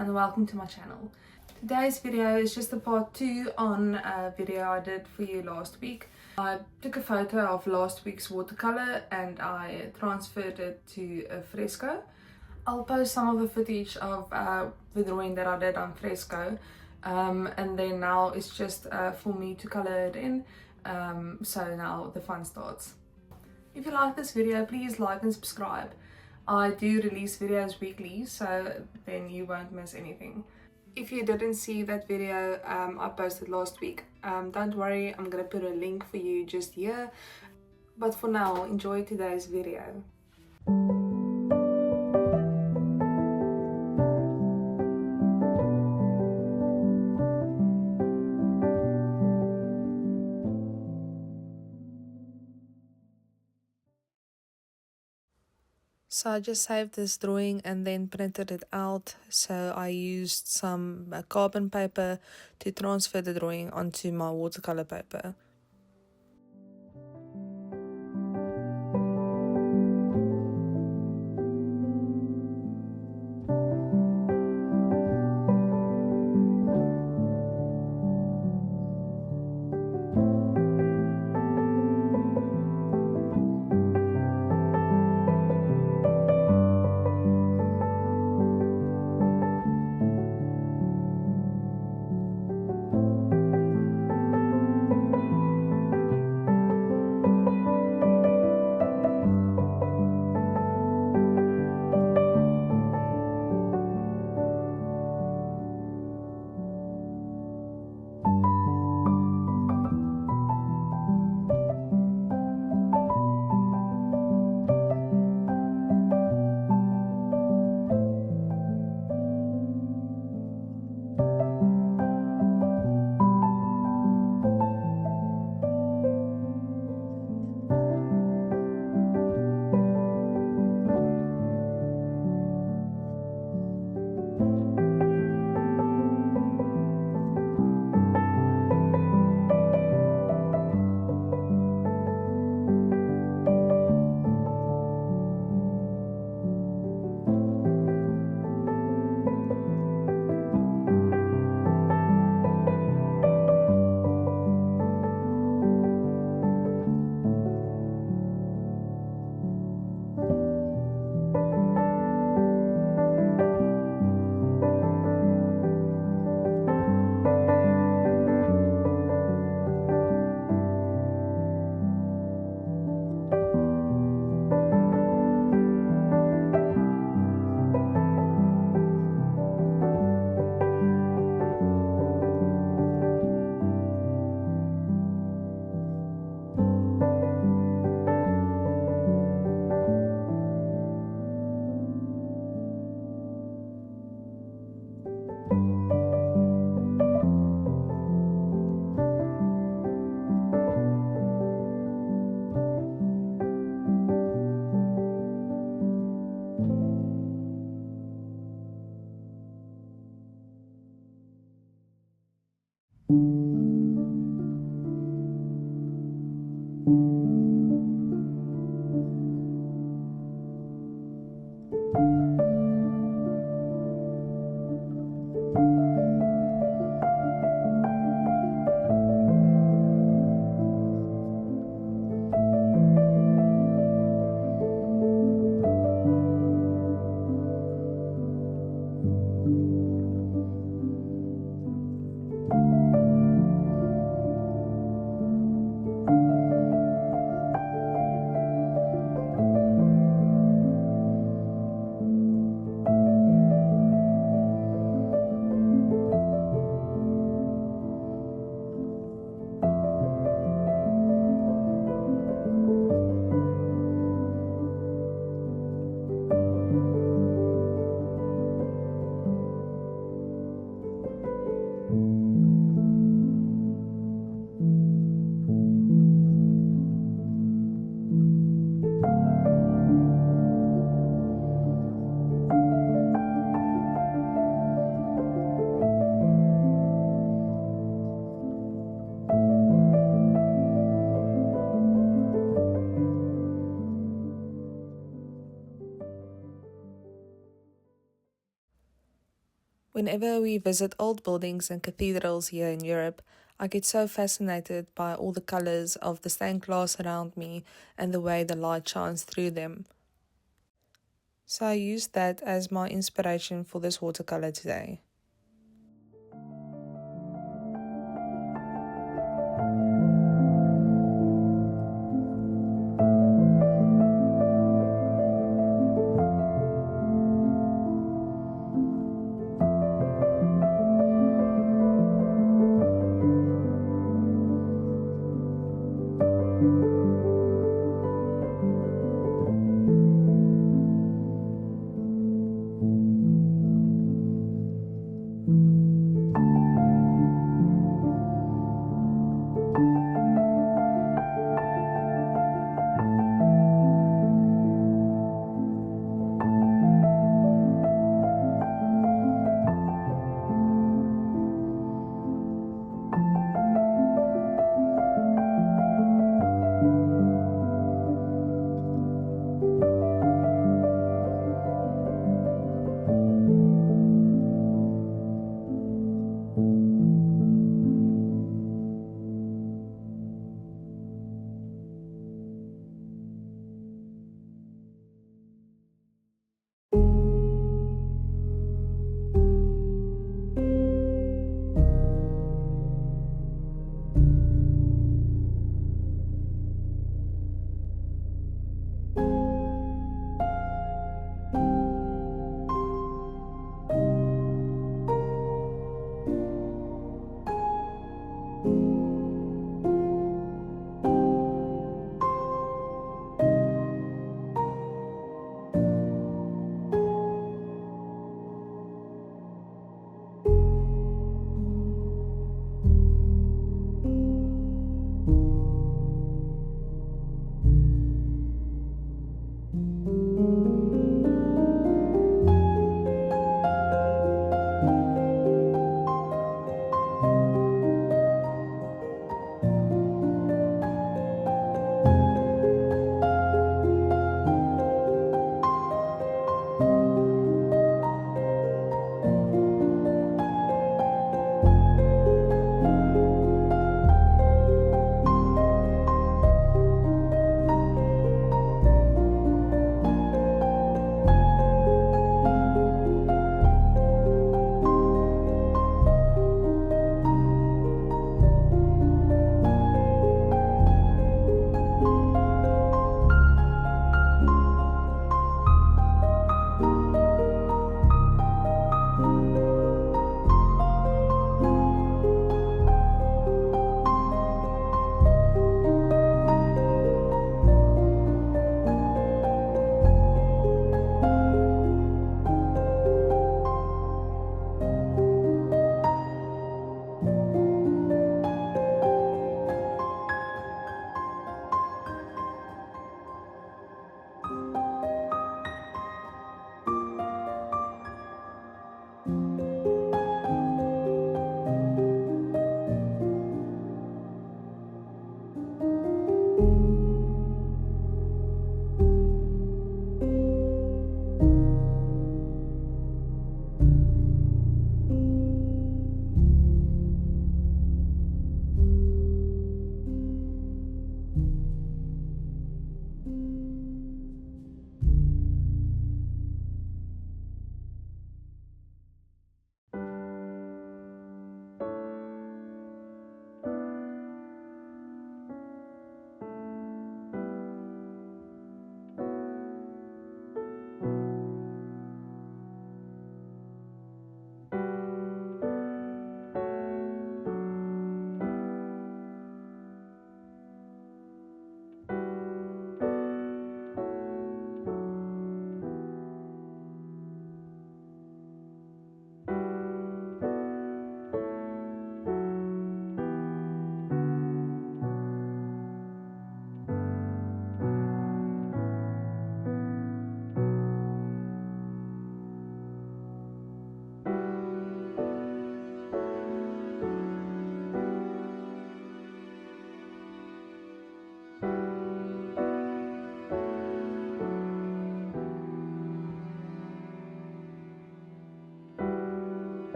and welcome to my channel. Today's video is just a part 2 on a video I did for you last week. I took a photo of last week's watercolor and I transferred it to a fresco. I'll post some of the footage of the drawing that I did on fresco, and then now it's just for me to color it in, so now the fun starts. If you like this video, please like and subscribe. I do release videos weekly, so then you won't miss anything. If you didn't see that video I posted last week, don't worry, I'm gonna put a link for you just here. But for now, enjoy today's video. So I just saved this drawing and then printed it out. So I used some carbon paper to transfer the drawing onto my watercolor paper. Whenever we visit old buildings and cathedrals here in Europe, I get so fascinated by all the colors of the stained glass around me and the way the light shines through them. So I used that as my inspiration for this watercolor today.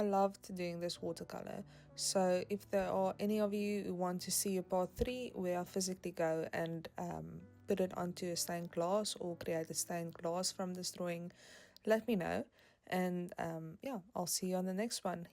I loved doing this watercolor. So if there are any of you who want to see a part 3 where I physically go and put it onto a stained glass or create a stained glass from this drawing, let me know. And yeah, I'll see you on the next one.